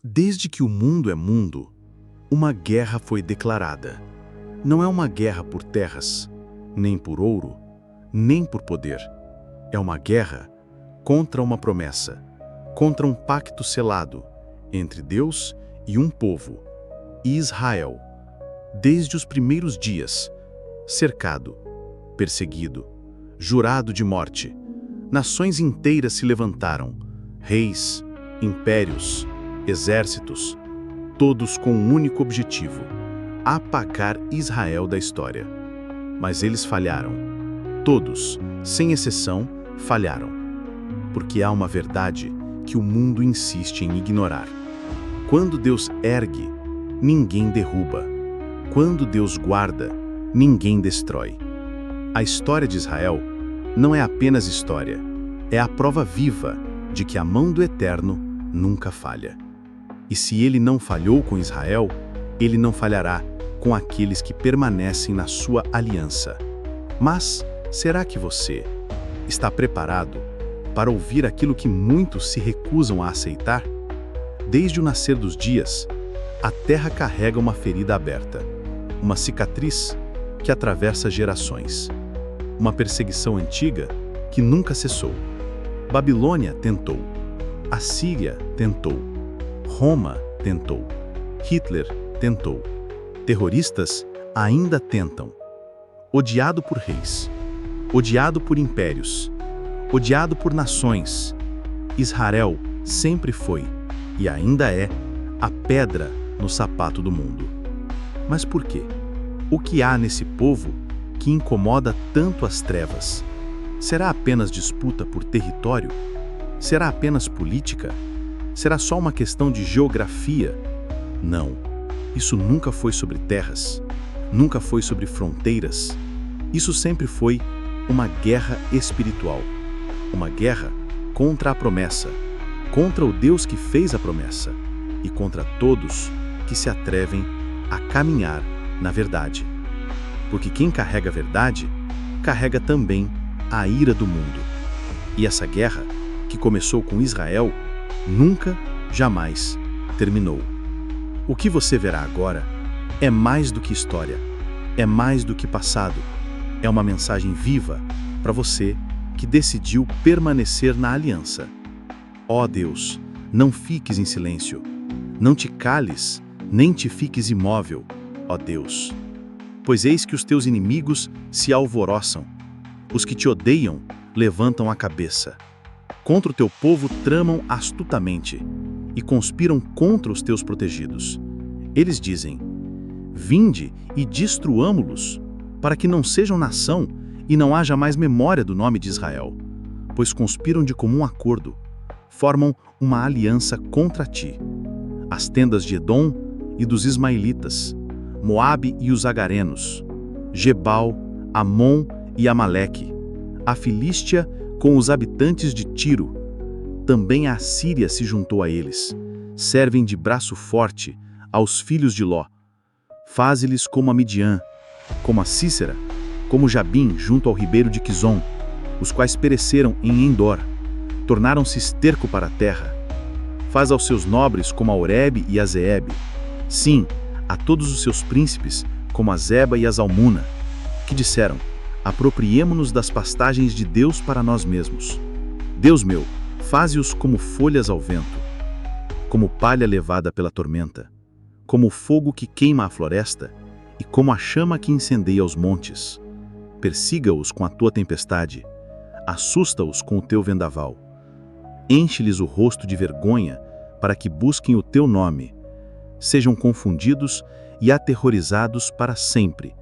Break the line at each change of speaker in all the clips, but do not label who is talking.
Desde que o mundo é mundo, uma guerra foi declarada. Não é uma guerra por terras, nem por ouro, nem por poder. É uma guerra contra uma promessa, contra um pacto selado entre Deus e um povo, Israel. Desde os primeiros dias, cercado, perseguido, jurado de morte, nações inteiras se levantaram, reis, impérios, exércitos, todos com um único objetivo: apagar Israel da história. Mas eles falharam. Todos, sem exceção, falharam. Porque há uma verdade que o mundo insiste em ignorar. Quando Deus ergue, ninguém derruba. Quando Deus guarda, ninguém destrói. A história de Israel não é apenas história, é a prova viva de que a mão do Eterno nunca falha. E se ele não falhou com Israel, ele não falhará com aqueles que permanecem na sua aliança. Mas será que você está preparado para ouvir aquilo que muitos se recusam a aceitar? Desde o nascer dos dias, a terra carrega uma ferida aberta, uma cicatriz que atravessa gerações, uma perseguição antiga que nunca cessou. Babilônia tentou, Assíria tentou, Roma tentou, Hitler tentou, terroristas ainda tentam. Odiado por reis, odiado por impérios, odiado por nações, Israel sempre foi e ainda é a pedra no sapato do mundo. Mas por quê? O que há nesse povo que incomoda tanto as trevas? Será apenas disputa por território? Será apenas política? Será só uma questão de geografia? Não, isso nunca foi sobre terras, nunca foi sobre fronteiras. Isso sempre foi uma guerra espiritual, uma guerra contra a promessa, contra o Deus que fez a promessa e contra todos que se atrevem a caminhar na verdade. Porque quem carrega a verdade, carrega também a ira do mundo. E essa guerra, que começou com Israel, nunca, jamais terminou. O que você verá agora é mais do que história, é mais do que passado, é uma mensagem viva para você que decidiu permanecer na aliança. Ó Deus, não fiques em silêncio, não te cales, nem te fiques imóvel, ó Deus. Pois eis que os teus inimigos se alvoroçam, os que te odeiam levantam a cabeça. Contra o teu povo tramam astutamente e conspiram contra os teus protegidos. Eles dizem: vinde e destruamo-los, para que não sejam nação e não haja mais memória do nome de Israel, pois conspiram de comum acordo, formam uma aliança contra ti. As tendas de Edom e dos ismaelitas, Moabe e os agarenos, Gebal, Amon e Amaleque, a Filístia com os habitantes de Tiro. Também a Assíria se juntou a eles. Servem de braço forte aos filhos de Ló. Faze-lhes como a Midian, como a Cícera, como Jabim junto ao ribeiro de Quizon, os quais pereceram em Endor, tornaram-se esterco para a terra. Faz aos seus nobres como a Oreb e a Zeebe, sim, a todos os seus príncipes como a Zeba e a Zalmuna, que disseram: apropriemo-nos das pastagens de Deus para nós mesmos. Deus meu, faze-os como folhas ao vento, como palha levada pela tormenta, como o fogo que queima a floresta e como a chama que incendeia os montes. Persiga-os com a tua tempestade, assusta-os com o teu vendaval. Enche-lhes o rosto de vergonha para que busquem o teu nome. Sejam confundidos e aterrorizados para sempre.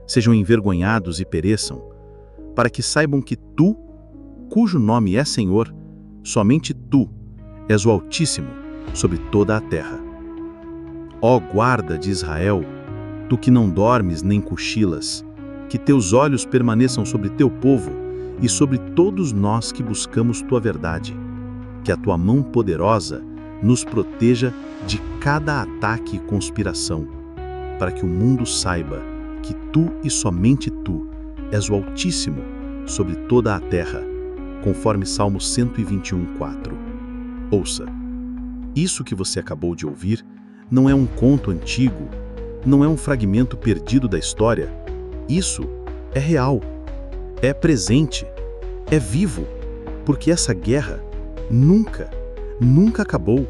Sejam envergonhados e pereçam, para que saibam que tu, cujo nome é Senhor, somente tu, és o Altíssimo sobre toda a terra. Ó guarda de Israel, tu que não dormes nem cochilas, que teus olhos permaneçam sobre teu povo e sobre todos nós que buscamos tua verdade. Que a tua mão poderosa nos proteja de cada ataque e conspiração, para que o mundo saiba que tu e somente tu és o Altíssimo sobre toda a terra, conforme Salmo 121:4. Ouça: Isso que você acabou de ouvir não é um conto antigo, não é um fragmento perdido da história. Isso é real, é presente, é vivo, porque essa guerra nunca acabou.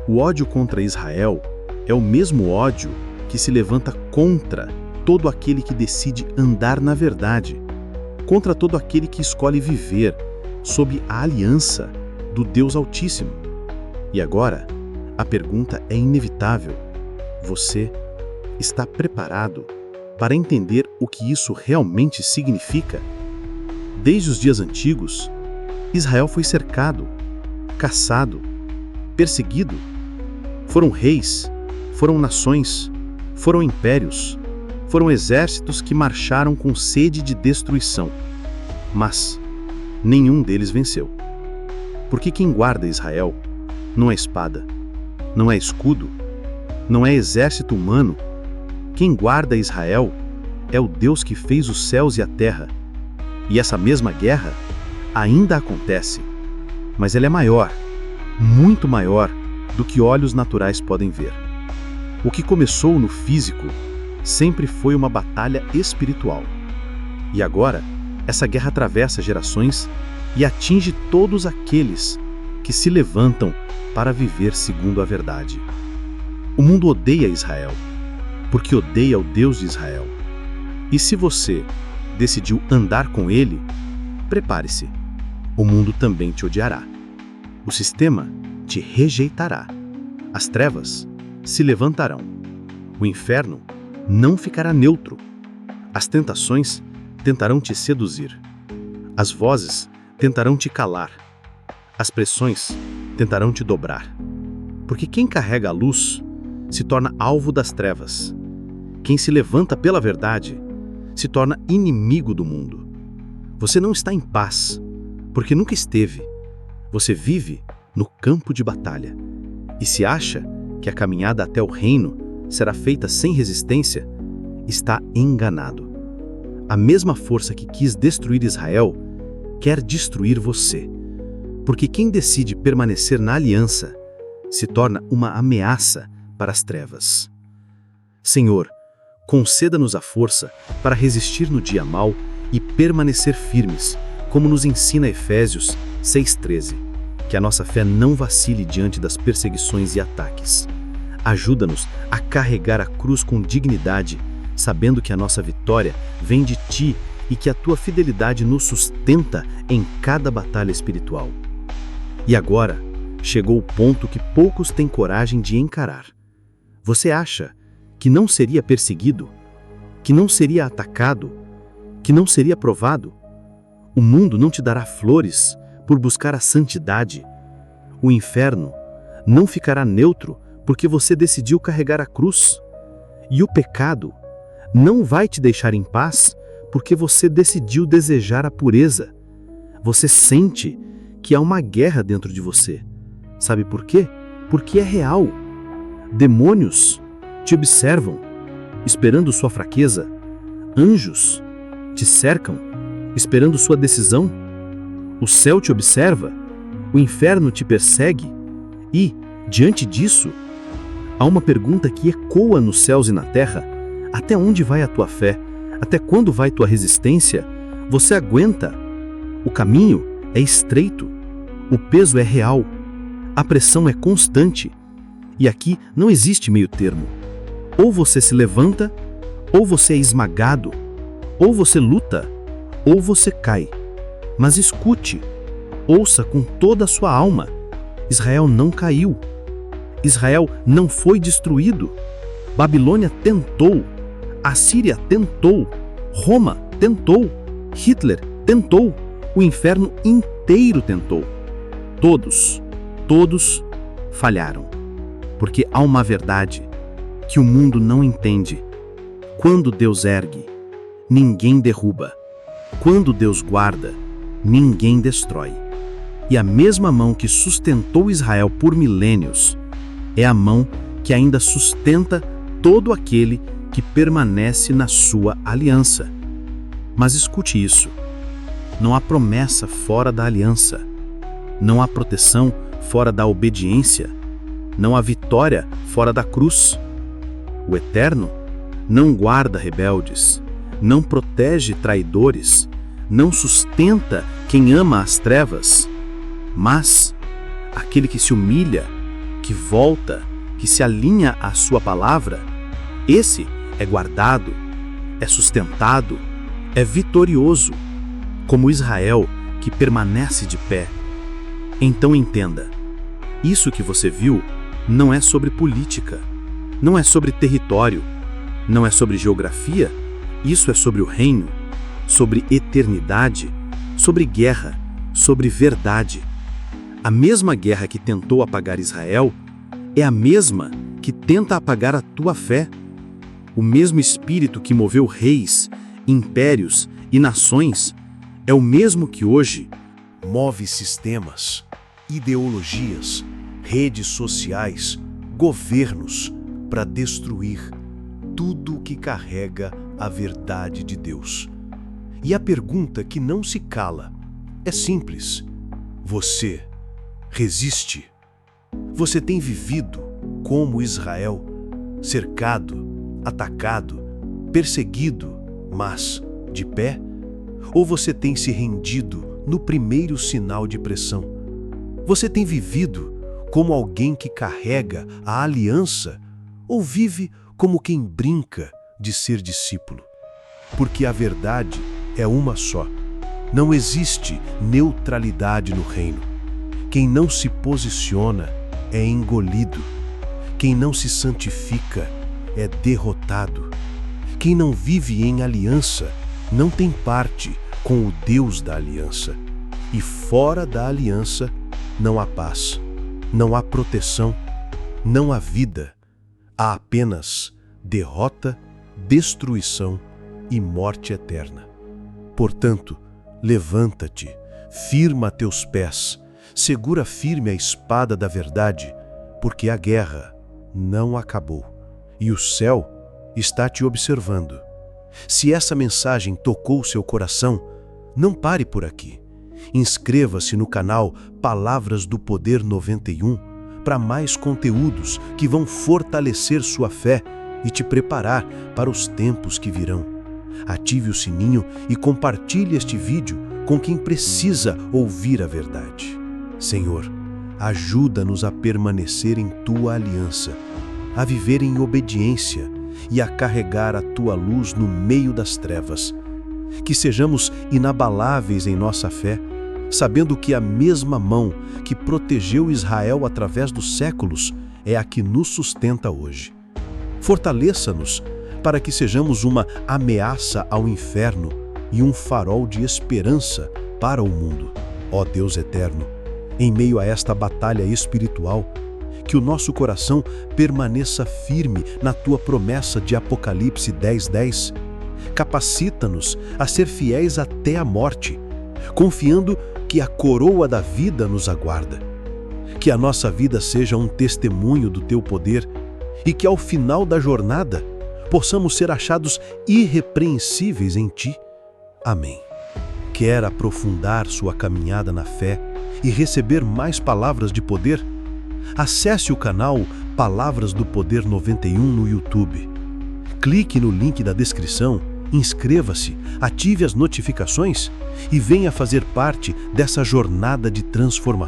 O ódio contra Israel é o mesmo ódio que se levanta contra todo aquele que decide andar na verdade, contra todo aquele que escolhe viver sob a aliança do Deus Altíssimo. E agora, a pergunta é inevitável. Você está preparado para entender o que isso realmente significa? Desde os dias antigos, Israel foi cercado, caçado, perseguido. Foram reis, foram nações, foram impérios, foram exércitos que marcharam com sede de destruição. Mas nenhum deles venceu. Porque quem guarda Israel não é espada, não é escudo, não é exército humano. Quem guarda Israel é o Deus que fez os céus e a terra. E essa mesma guerra ainda acontece, mas ela é maior, muito maior do que olhos naturais podem ver. O que começou no físico sempre foi uma batalha espiritual. E agora, essa guerra atravessa gerações e atinge todos aqueles que se levantam para viver segundo a verdade. O mundo odeia Israel, porque odeia o Deus de Israel. E se você decidiu andar com ele, prepare-se. O mundo também te odiará. O sistema te rejeitará. As trevas se levantarão. O inferno não ficará neutro. As tentações tentarão te seduzir. As vozes tentarão te calar. As pressões tentarão te dobrar. Porque quem carrega a luz se torna alvo das trevas. Quem se levanta pela verdade se torna inimigo do mundo. Você não está em paz, porque nunca esteve. Você vive no campo de batalha. E se acha que a caminhada até o reino será feita sem resistência, está enganado. A mesma força que quis destruir Israel quer destruir você. Porque quem decide permanecer na aliança se torna uma ameaça para as trevas. Senhor, conceda-nos a força para resistir no dia mau e permanecer firmes, como nos ensina Efésios 6:13. Que a nossa fé não vacile diante das perseguições e ataques. Ajuda-nos a carregar a cruz com dignidade, sabendo que a nossa vitória vem de Ti e que a Tua fidelidade nos sustenta em cada batalha espiritual. E agora, chegou o ponto que poucos têm coragem de encarar. Você acha que não seria perseguido, que não seria atacado, que não seria provado? O mundo não te dará flores por buscar a santidade. O inferno não ficará neutro porque você decidiu carregar a cruz. E o pecado não vai te deixar em paz porque você decidiu desejar a pureza. Você sente que há uma guerra dentro de você. Sabe por quê? Porque é real. Demônios te observam, esperando sua fraqueza. Anjos te cercam, esperando sua decisão. O céu te observa, o inferno te persegue. E, diante disso, há uma pergunta que ecoa nos céus e na terra. Até onde vai a tua fé? Até quando vai tua resistência? Você aguenta? O caminho é estreito. O peso é real. A pressão é constante. E aqui não existe meio termo. Ou você se levanta, ou você é esmagado. Ou você luta, ou você cai. Mas escute, ouça com toda a sua alma. Israel não caiu. Israel não foi destruído. Babilônia tentou. Assíria tentou. Roma tentou. Hitler tentou. O inferno inteiro tentou. Todos falharam. Porque há uma verdade que o mundo não entende. Quando Deus ergue, ninguém derruba. Quando Deus guarda, ninguém destrói. E a mesma mão que sustentou Israel por milênios é a mão que ainda sustenta todo aquele que permanece na sua aliança. Mas escute isso: não há promessa fora da aliança. Não há proteção fora da obediência. não há vitória fora da cruz. O Eterno não guarda rebeldes, não protege traidores, não sustenta quem ama as trevas, mas aquele que se humilha, que volta, que se alinha à sua palavra, esse é guardado, é sustentado, é vitorioso, como Israel que permanece de pé. Então entenda, isso que você viu não é sobre política, não é sobre território, não é sobre geografia, isso é sobre o reino, sobre eternidade, sobre guerra, sobre verdade. A mesma guerra que tentou apagar Israel é a mesma que tenta apagar a tua fé. O mesmo espírito que moveu reis, impérios e nações é o mesmo que hoje
move sistemas, ideologias, redes sociais, governos para destruir tudo o que carrega a verdade de Deus. E a pergunta que não se cala é simples: você resiste? Você tem vivido como Israel, cercado, atacado, perseguido, mas de pé? Ou você tem se rendido no primeiro sinal de pressão? Você tem vivido como alguém que carrega a aliança ou vive como quem brinca de ser discípulo? Porque a verdade é uma só. Não existe neutralidade no reino. Quem não se posiciona é engolido. Quem não se santifica é derrotado. Quem não vive em aliança não tem parte com o Deus da aliança. E fora da aliança não há paz, não há proteção, não há vida. Há apenas derrota, destruição e morte eterna. Portanto, levanta-te, firma teus pés, segura firme a espada da verdade, porque a guerra não acabou e o céu está te observando. Se essa mensagem tocou seu coração, não pare por aqui. Inscreva-se no canal Palavras do Poder 91 para mais conteúdos que vão fortalecer sua fé e te preparar para os tempos que virão. Ative o sininho e compartilhe este vídeo com quem precisa ouvir a verdade. Senhor, ajuda-nos a permanecer em Tua aliança, a viver em obediência e a carregar a Tua luz no meio das trevas. Que sejamos inabaláveis em nossa fé, sabendo que a mesma mão que protegeu Israel através dos séculos é a que nos sustenta hoje. Fortaleça-nos para que sejamos uma ameaça ao inferno e um farol de esperança para o mundo. Ó Deus eterno, em meio a esta batalha espiritual, que o nosso coração permaneça firme na Tua promessa de Apocalipse 10:10. Capacita-nos a ser fiéis até a morte, confiando que a coroa da vida nos aguarda. Que a nossa vida seja um testemunho do Teu poder e que ao final da jornada possamos ser achados irrepreensíveis em Ti. Amém. Quer aprofundar sua caminhada na fé e receber mais palavras de poder? Acesse o canal Palavras do Poder 91 no YouTube. Clique no link da descrição, inscreva-se, ative as notificações e venha fazer parte dessa jornada de transformação.